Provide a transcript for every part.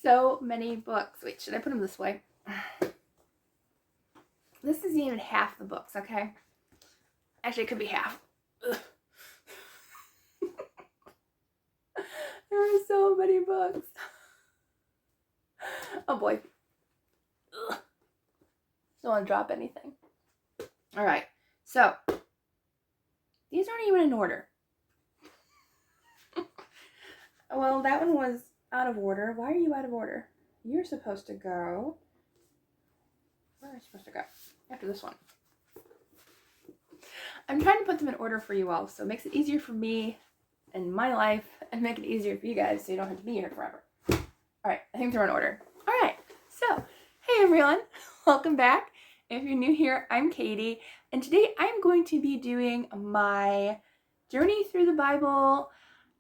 so many books. Wait, should I put them this way? This isn't even half the books, okay? Actually, it could be half. Ugh. There are so many books. Oh boy. Ugh. Don't want to drop anything. All right, so these aren't even in order. Well, that one was out of order. Why are you out of order? You're supposed to go. Where are you supposed to go? After this one. I'm trying to put them in order for you all, so it makes it easier for me and my life, and make it easier for you guys so you don't have to be here forever. All right, I think they're in order. All right, so hey everyone, welcome back. If you're new here, I'm Katie, and today I'm going to be doing my Journey Through the Bible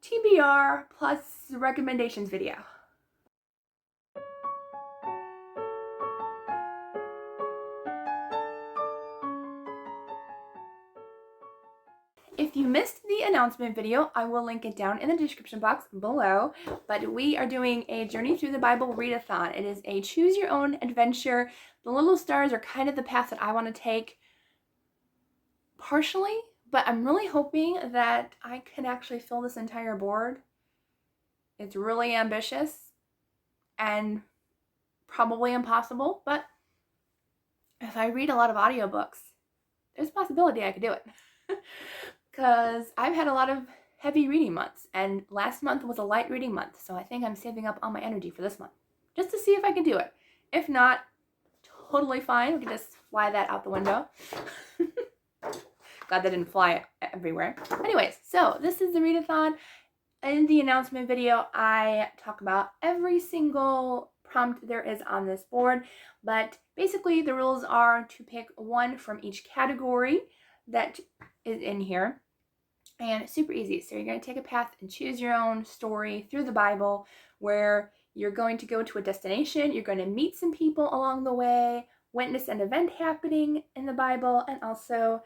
TBR plus recommendations video. If you missed the announcement video, I will link it down in the description box below, but we are doing a Journey Through the Bible Readathon. It is a choose your own adventure. The little stars are kind of the path that I want to take partially, but I'm really hoping that I can actually fill this entire board. It's really ambitious and probably impossible, but if I read a lot of audiobooks, there's a possibility I could do it. Because I've had a lot of heavy reading months, and last month was a light reading month, so I think I'm saving up all my energy for this month, just to see if I can do it. If not, totally fine. We can just fly that out the window. Glad that didn't fly everywhere. Anyways, so this is the Readathon. In the announcement video, I talk about every single prompt there is on this board, but basically the rules are to pick one from each category that is in here, and it's super easy. So you're going to take a path and choose your own story through the Bible, where you're going to go to a destination, you're going to meet some people along the way, witness an event happening in the Bible, and also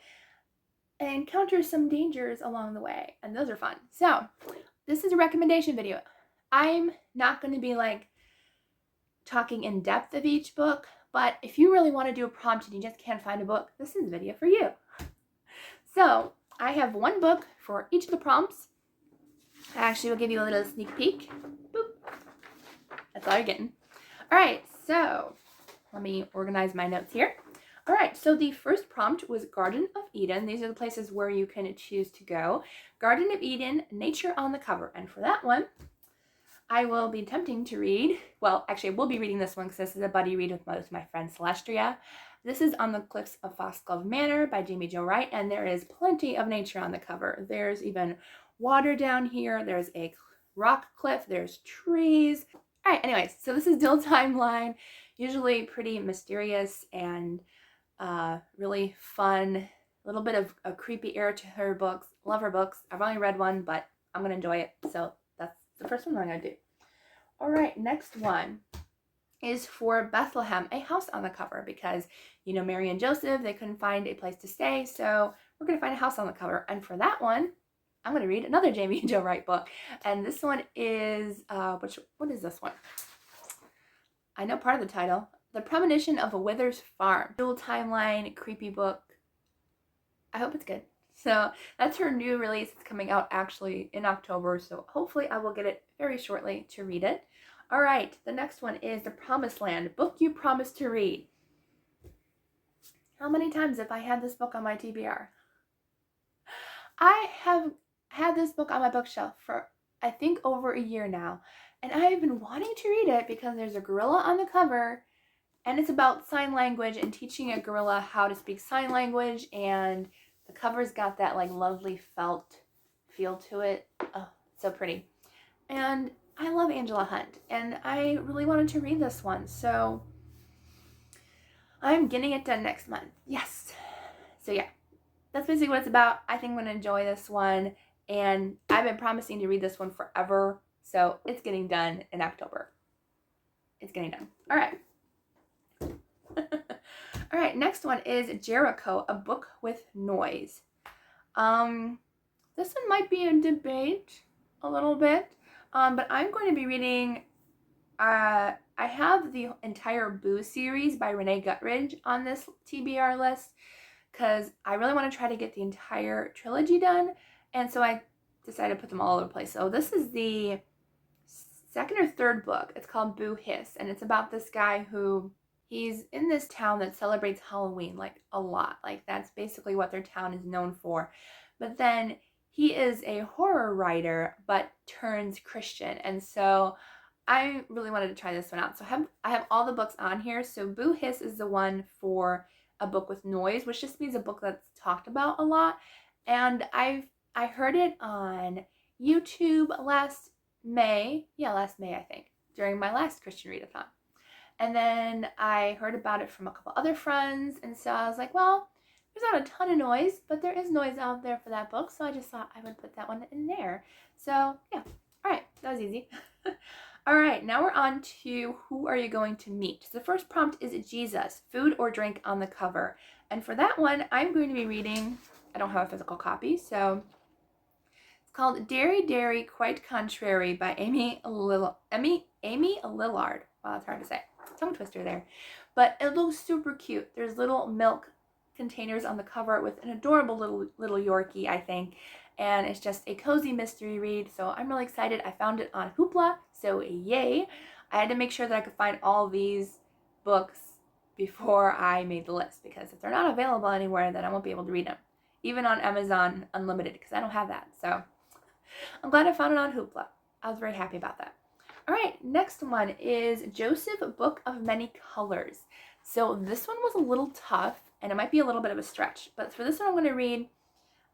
encounter some dangers along the way, and those are fun. So this is a recommendation video. I'm not going to be like talking in depth of each book, but if you really want to do a prompt and you just can't find a book, this is the video for you. So I have one book for each of the prompts. I actually will give you a little sneak peek. Boop. That's all you're getting. All right, so let me organize my notes here. All right, so the first prompt was Garden of Eden. These are the places where you can choose to go. Garden of Eden, nature on the cover. And for that one, I will be attempting to read, well, actually I will be reading this one because this is a buddy read with my friend Celestria. This is On the Cliffs of Foxglove Manor by Jamie Jo Wright, and there is plenty of nature on the cover. There's even water down here, there's a rock cliff, there's trees. All right, anyways, so this is Dill Timeline, usually pretty mysterious and really fun, a little bit of a creepy air to her books. Love her books. I've only read one, but I'm going to enjoy it, so that's the first one I'm going to do. All right, next one is for Bethlehem, a house on the cover, because, you know, Mary and Joseph, they couldn't find a place to stay, so we're going to find a house on the cover. And for that one, I'm going to read another Jamie Jo Wright book. And this one is, what is this one? I know part of the title. The Premonition of a Wither's Farm. Dual timeline, creepy book. I hope it's good. So that's her new release. It's coming out actually in October, so hopefully I will get it very shortly to read it. All right, the next one is The Promised Land, book you promised to read. How many times have I had this book on my TBR? I have had this book on my bookshelf for, I think, over a year now, and I have been wanting to read it because there's a gorilla on the cover, and it's about sign language and teaching a gorilla how to speak sign language, and the cover's got that like lovely felt feel to it. Oh, so pretty. And I love Angela Hunt, and I really wanted to read this one, so I'm getting it done next month. Yes. So yeah, that's basically what it's about. I think I'm going to enjoy this one, and I've been promising to read this one forever, so it's getting done in October. It's getting done. All right. All right, next one is Jericho, a book with noise. This one might be a debate a little bit, but I'm going to be reading I have the entire Boo series by Renee Guttridge on this TBR list because I really want to try to get the entire trilogy done, and so I decided to put them all over the place. So this is the second or third book. It's called Boo Hiss, and it's about this guy who he's in this town that celebrates Halloween like a lot. Like that's basically what their town is known for. But then he is a horror writer but turns Christian, and so I really wanted to try this one out. So I have all the books on here. So Boo Hiss is the one for a book with noise, which just means a book that's talked about a lot. And I heard it on YouTube last May. Yeah, last May, I think, during my last Christian Readathon. And then I heard about it from a couple other friends. And so I was like, well, there's not a ton of noise, but there is noise out there for that book. So I just thought I would put that one in there. So yeah, all right, that was easy. All right, now we're on to who are you going to meet? So the first prompt is Jesus, food or drink on the cover. And for that one, I'm going to be reading, I don't have a physical copy, so it's called Dairy Dairy Quite Contrary by Amy Lillard. Wow, that's hard to say. Tongue twister there. But it looks super cute. There's little milk containers on the cover with an adorable little Yorkie, I think. And it's just a cozy mystery read, so I'm really excited. I found it on Hoopla, so yay. I had to make sure that I could find all these books before I made the list, because if they're not available anywhere, then I won't be able to read them. Even on Amazon Unlimited, because I don't have that. So I'm glad I found it on Hoopla. I was very happy about that. All right, next one is Joseph, Book of Many Colors. So this one was a little tough, and it might be a little bit of a stretch, but for this one I'm going to read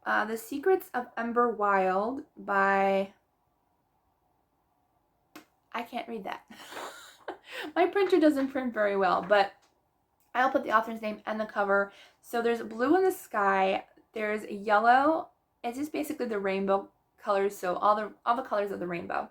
The Secrets of Ember Wild by, I can't read that. My printer doesn't print very well, but I'll put the author's name and the cover. So there's blue in the sky, there's yellow, it's just basically the rainbow colors, so all the colors of the rainbow.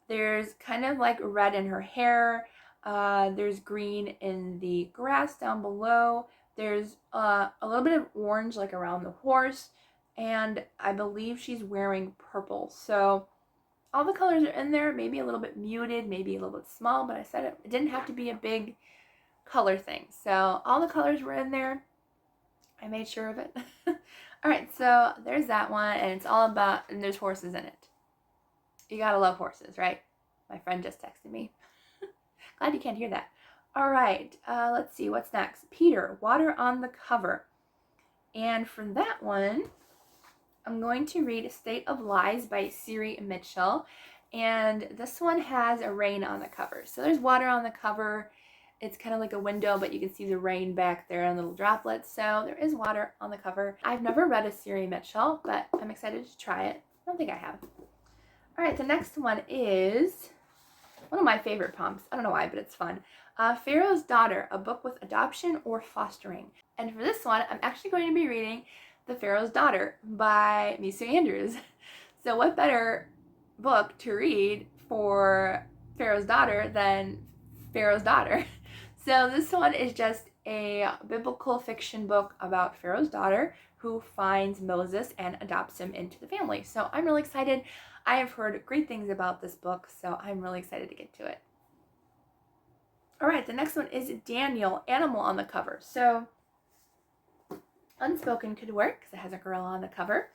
There's kind of like red in her hair, there's green in the grass down below, there's a little bit of orange like around the horse, and I believe she's wearing purple. So all the colors are in there, maybe a little bit muted, maybe a little bit small, but I said it didn't have to be a big color thing. So all the colors were in there. I made sure of it. All right, so there's that one, and it's all about, and there's horses in it. You gotta love horses, right? My friend just texted me. Glad you can't hear that. All right, let's see, what's next? Peter, Water on the Cover. And for that one, I'm going to read State of Lies by Siri Mitchell. And this one has a rain on the cover. So there's water on the cover. It's kind of like a window, but you can see the rain back there and little droplets. So there is water on the cover. I've never read a Siri Mitchell, but I'm excited to try it. I don't think I have. All right, the next one is one of my favorite prompts. I don't know why, but it's fun. Pharaoh's Daughter, a book with adoption or fostering. And for this one, I'm actually going to be reading The Pharaoh's Daughter by Misa Andrews. So what better book to read for Pharaoh's Daughter than Pharaoh's Daughter? So this one is just a biblical fiction book about Pharaoh's daughter who finds Moses and adopts him into the family. So I'm really excited. I have heard great things about this book, so I'm really excited to get to it. All right, the next one is Daniel, Animal on the Cover. So Unspoken could work because it has a gorilla on the cover,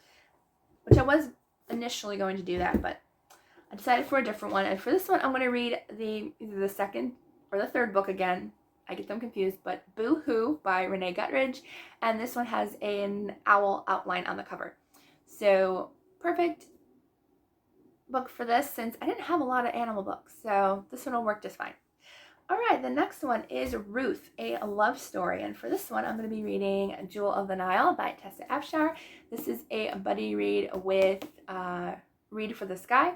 which I was initially going to do that, but I decided for a different one. And for this one, I'm going to read either the second or the third book again. I get them confused, but Boo Hoo by Renee Guttridge. And this one has an owl outline on the cover. So perfect book for this, since I didn't have a lot of animal books. So this one will work just fine. All right, the next one is Ruth, a love story. And for this one, I'm going to be reading Jewel of the Nile by Tessa Afshar. This is a buddy read with Read for the Sky.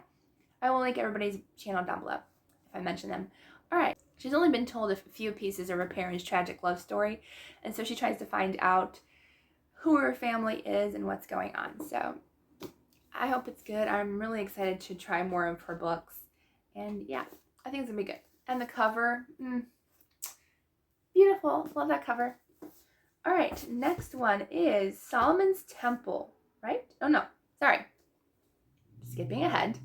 I will link everybody's channel down below if I mention them. All right, she's only been told a few pieces of her parents' tragic love story, and so she tries to find out who her family is and what's going on. So I hope it's good. I'm really excited to try more of her books. And yeah, I think it's going to be good. And the cover, beautiful. Love that cover. All right, next one is Solomon's Temple, right? Oh, no, sorry. Skipping ahead.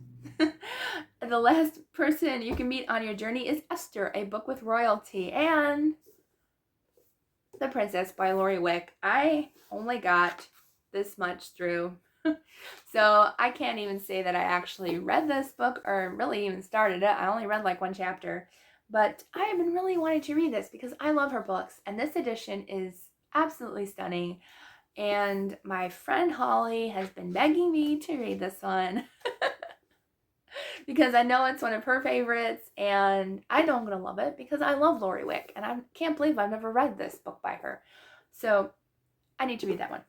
the last person you can meet on your journey is Esther, a book with royalty. And The Princess by Lori Wick. I only got this much through. So I can't even say that I actually read this book or really even started it. I only read like one chapter. But I have been really wanting to read this because I love her books. And this edition is absolutely stunning. And my friend Holly has been begging me to read this one. Because I know it's one of her favorites, and I know I'm going to love it because I love Lori Wick, and I can't believe I've never read this book by her. So I need to read that one.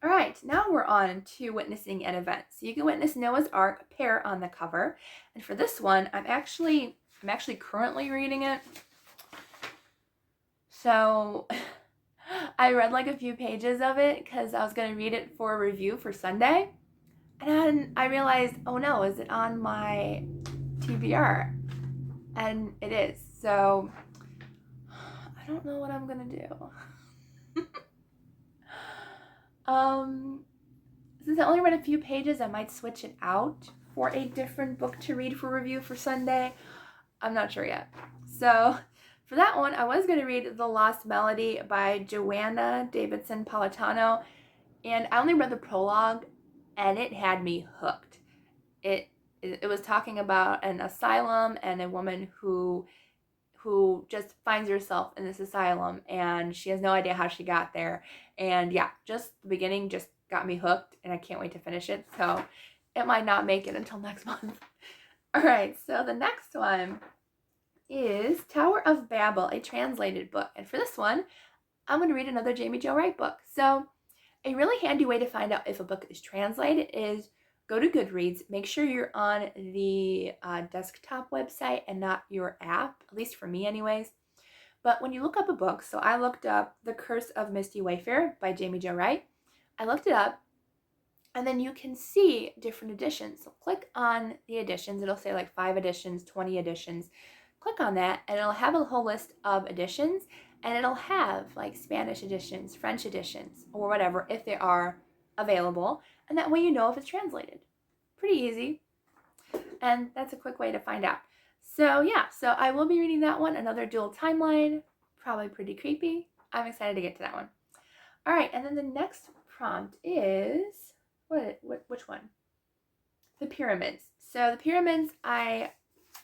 All right, now we're on to witnessing an event. So you can witness Noah's Ark pair on the cover. And for this one, I'm actually currently reading it. So I read like a few pages of it because I was going to read it for a review for Sunday. And then I realized, oh no, is it on my TBR? And it is. So I don't know what I'm going to do. Since I only read a few pages, I might switch it out for a different book to read for review for Sunday. I'm not sure yet. So for that one, I was going to read The Lost Melody by Joanna Davidson Politano. And I only read the prologue, and it had me hooked. It was talking about an asylum and a woman who just finds herself in this asylum, and she has no idea how she got there. And yeah, just the beginning just got me hooked, and I can't wait to finish it. So it might not make it until next month. All right, so the next one is Tower of Babel, a translated book. And for this one, I'm going to read another Jamie Jo Wright book. So a really handy way to find out if a book is translated is go to Goodreads. Make sure you're on the desktop website and not your app, at least for me anyways. But when you look up a book, so I looked up The Curse of Misty Wayfarer by Jamie Jo Wright. I looked it up, and then you can see different editions. So click on the editions. It'll say like 5 editions, 20 editions. Click on that, and it'll have a whole list of editions, and it'll have like Spanish editions, French editions, or whatever, if they are available. And that way you know if it's translated. Pretty easy. And that's a quick way to find out. So yeah, so I will be reading that one, another dual timeline, probably pretty creepy. I'm excited to get to that one. All right, and then the next prompt is, which one? The Pyramids. So the Pyramids, I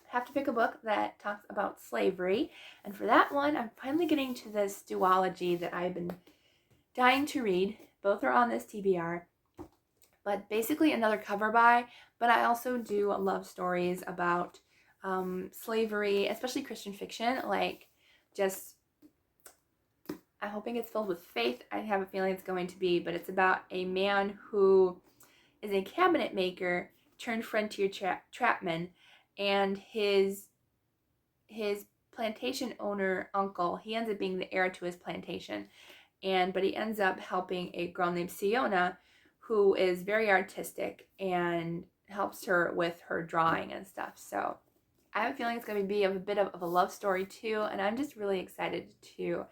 have to pick a book that talks about slavery. And for that one, I'm finally getting to this duology that I've been dying to read. Both are on this TBR. But basically another cover by, but I also do love stories about slavery, especially Christian fiction, like just, I'm hoping it's filled with faith. I have a feeling it's going to be, but it's about a man who is a cabinet maker turned frontier trapman, and his plantation owner uncle, he ends up being the heir to his plantation, but he ends up helping a girl named Siona, who is very artistic and helps her with her drawing and stuff. So I have a feeling it's going to be a bit of a love story too, and I'm just really excited to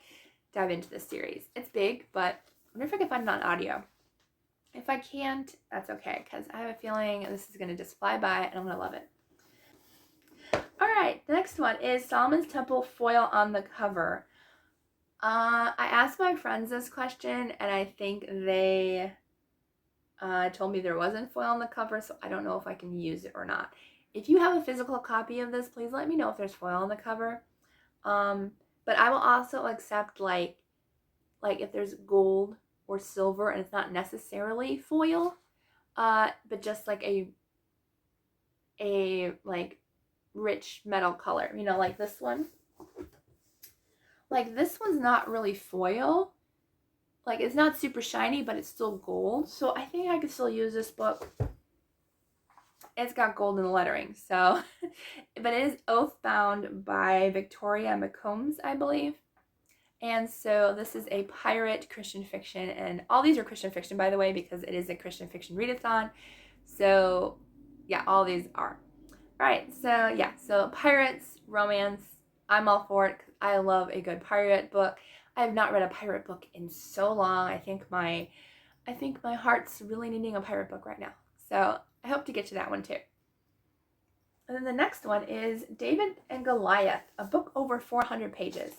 dive into this series. It's big, but I wonder if I can find it on audio. If I can't, that's okay, because I have a feeling this is going to just fly by and I'm going to love it. All right, the next one is Solomon's Temple foil on the cover. I asked my friends this question, and I think they told me there wasn't foil on the cover, so I don't know if I can use it or not. If you have a physical copy of this, please let me know if there's foil on the cover. But I will also accept like if there's gold or silver and it's not necessarily foil, but just like a like rich metal color, you know, like this one. Like this one's not really foil. Like it's not super shiny, but it's still gold. So I think I could still use this book. It's got gold in the lettering, so, but it is Oathbound by Victoria McCombs, I believe. And so this is a pirate Christian fiction, and all these are Christian fiction, by the way, because it is a Christian fiction readathon. So yeah, all these are. All right, so yeah, so pirates, romance, I'm all for it. I love a good pirate book. I have not read a pirate book in so long. I think my heart's really needing a pirate book right now. So I hope to get to that one too. And then the next one is David and Goliath, a book over 400 pages.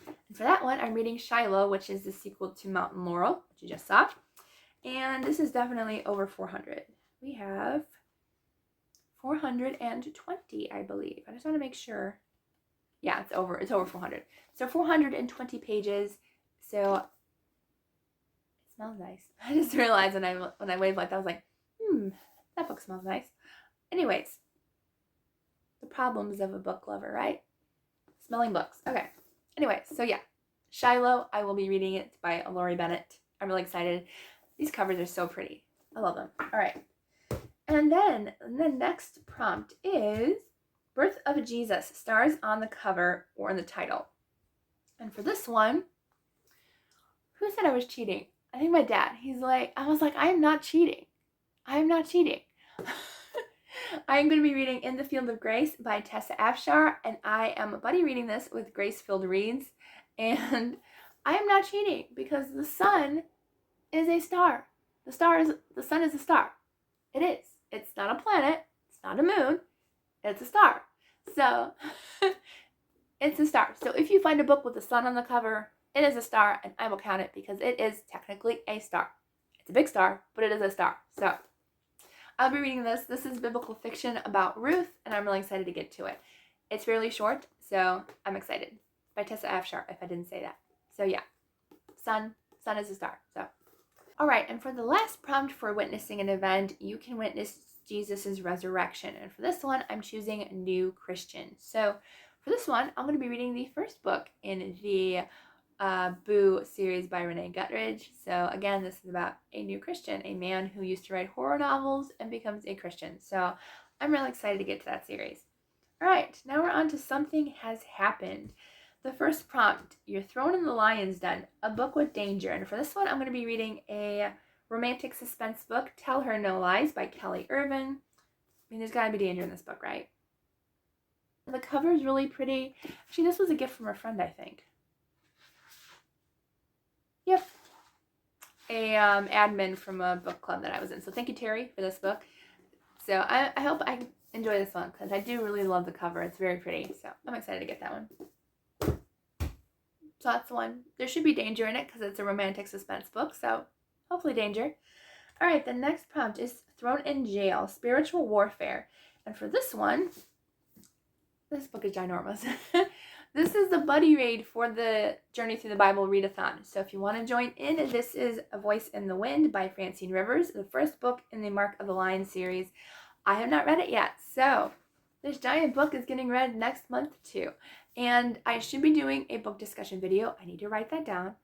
And for that one, I'm reading Shiloh, which is the sequel to Mountain Laurel, which you just saw. And this is definitely over 400. We have 420, I believe. I just want to make sure. Yeah, it's over 400. So 420 pages. So it smells nice. I just realized when I waved like that, I was like, that book smells nice. Anyways, the problems of a book lover, right? Smelling books. Okay. Anyways, so yeah, Shiloh, I will be reading it by Lori Bennett. I'm really excited. These covers are so pretty. I love them. All right. And then the next prompt is Birth of Jesus, stars on the cover or in the title. And for this one, who said I was cheating? I think my dad. I was like, I'm not cheating. I'm not cheating. I'm going to be reading In the Field of Grace by Tessa Afshar, and I am buddy reading this with Gracefield Reads, and I am not cheating because the sun is a star. The sun is a star. It is. It's not a planet. It's not a moon. It's a star. So it's a star. So if you find a book with the sun on the cover, it is a star, and I will count it because it is technically a star. It's a big star, but it is a star. So I'll be reading this. This is biblical fiction about Ruth, and I'm really excited to get to it. It's fairly short, so I'm excited. By Tessa Afshar, if I didn't say that. So yeah, sun is a star. So, all right, and for the last prompt for witnessing an event, you can witness Jesus' resurrection. And for this one, I'm choosing New Christian. So for this one, I'm going to be reading the first book in the Boo series by Renee Guttridge. So again, this is about a new Christian, a man who used to write horror novels and becomes a Christian. So I'm really excited to get to that series. All right, now we're on to Something Has Happened. The first prompt, you're thrown in the lion's den, a book with danger. And for this one, I'm going to be reading a romantic suspense book, Tell Her No Lies by Kelly Irvin. I mean, there's got to be danger in this book, right? And the cover is really pretty. Actually, this was a gift from a friend, I think. Yep. Admin from a book club that I was in. So thank you, Terry, for this book. So I hope I enjoy this one because I do really love the cover. It's very pretty. So I'm excited to get that one. So that's the one. There should be danger in it because it's a romantic suspense book. So hopefully danger. All right, the next prompt is Thrown in Jail, Spiritual Warfare. And for this one, this book is ginormous. This is the buddy read for the Journey Through the Bible Readathon. So if you want to join in, this is A Voice in the Wind by Francine Rivers, the first book in the Mark of the Lion series. I have not read it yet, so this giant book is getting read next month too. And I should be doing a book discussion video. I need to write that down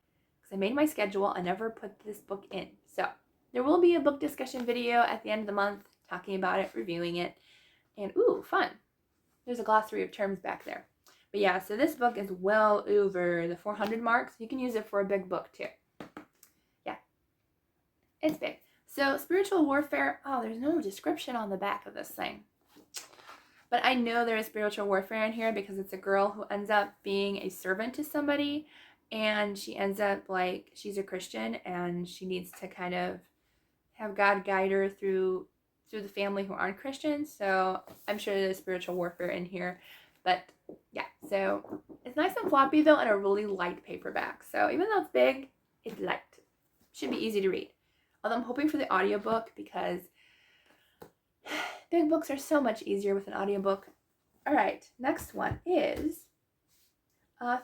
because I made my schedule. I never put this book in. So there will be a book discussion video at the end of the month talking about it, reviewing it, and ooh, fun. There's a glossary of terms back there. But yeah, so this book is well over the 400 mark. So you can use it for a big book too. Yeah, it's big. So spiritual warfare, oh, there's no description on the back of this thing. But I know there is spiritual warfare in here because it's a girl who ends up being a servant to somebody. And she ends up she's a Christian and she needs to kind of have God guide her through the family who aren't Christians. So I'm sure there's spiritual warfare in here. But yeah, so it's nice and floppy though, and a really light paperback. So even though it's big, it's light. Should be easy to read. Although I'm hoping for the audiobook because big books are so much easier with an audiobook. All right, next one is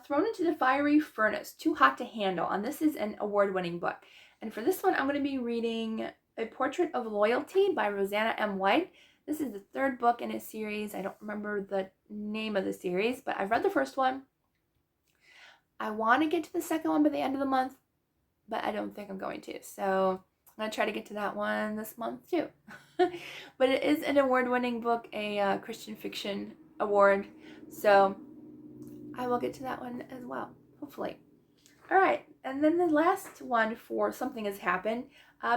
Thrown into the Fiery Furnace, Too Hot to Handle. And this is an award-winning book. And for this one, I'm going to be reading A Portrait of Loyalty by Rosanna M. White. This is the third book in a series. I don't remember the name of the series, but I've read the first one. I want to get to the second one by the end of the month, but I don't think I'm going to. So I'm going to try to get to that one this month too. But it is an award-winning book, a Christian fiction award. So I will get to that one as well, hopefully. All right, and then the last one for Something Has Happened,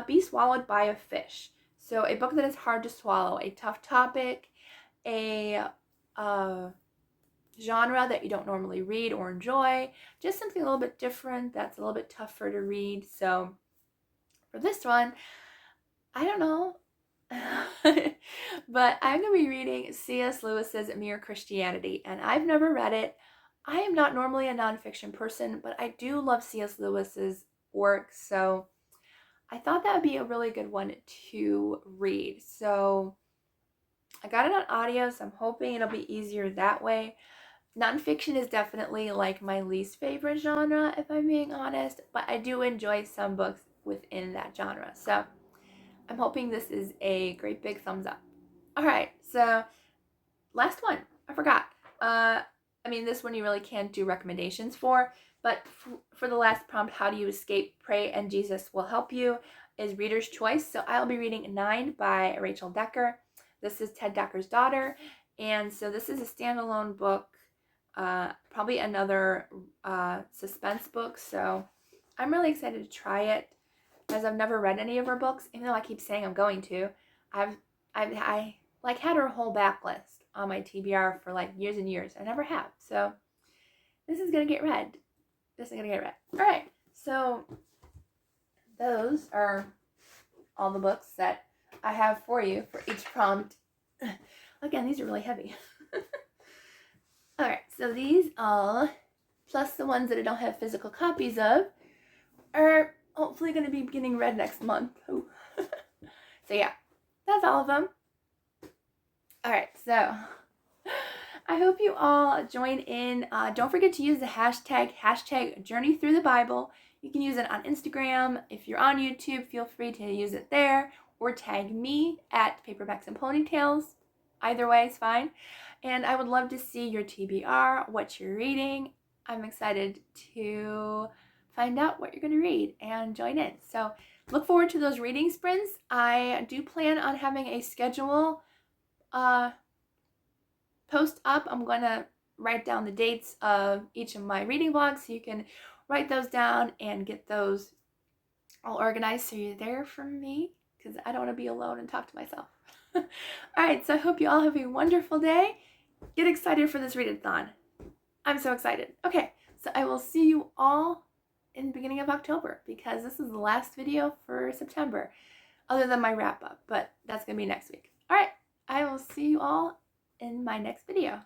Be Swallowed by a Fish. So a book that is hard to swallow, a tough topic, a genre that you don't normally read or enjoy, just something a little bit different that's a little bit tougher to read. So for this one, I don't know. But I'm going to be reading C.S. Lewis's Mere Christianity, and I've never read it. I am not normally a nonfiction person, but I do love C.S. Lewis's work, so I thought that would be a really good one to read. So I got it on audio, so I'm hoping it'll be easier that way. Nonfiction is definitely like my least favorite genre, if I'm being honest, but I do enjoy some books within that genre. So I'm hoping this is a great big thumbs up. All right, so last one. I forgot. This one you really can't do recommendations for, but for the last prompt, how do you escape, pray, and Jesus will help you, is reader's choice. So I'll be reading 9 by Rachel Decker. This is Ted Decker's daughter, and so this is a standalone book, probably another suspense book. So I'm really excited to try it, as I've never read any of her books, even though I keep saying I'm going to. I like had her whole backlist on my TBR for like years and years. I never have. So this is gonna get read. All right. So those are all the books that I have for you for each prompt. Again, these are really heavy. All right. So these all, plus the ones that I don't have physical copies of, are hopefully going to be getting read next month. So yeah, that's all of them. All right, so I hope you all join in. Don't forget to use the hashtag Journey Through the Bible. You can use it on Instagram. If you're on YouTube, feel free to use it there, or tag me at Paperbacks and Ponytails. Either way is fine. And I would love to see your TBR, what you're reading. I'm excited to find out what you're going to read and join in. So look forward to those reading sprints. I do plan on having a schedule post up. I'm going to write down the dates of each of my reading vlogs, so you can write those down and get those all organized so you're there for me, because I don't want to be alone and talk to myself. All right, so I hope you all have a wonderful day. Get excited for this readathon. I'm so excited. Okay, so I will see you all in the beginning of October, because this is the last video for September, other than my wrap up, but that's going to be next week. All right, I will see you all in my next video.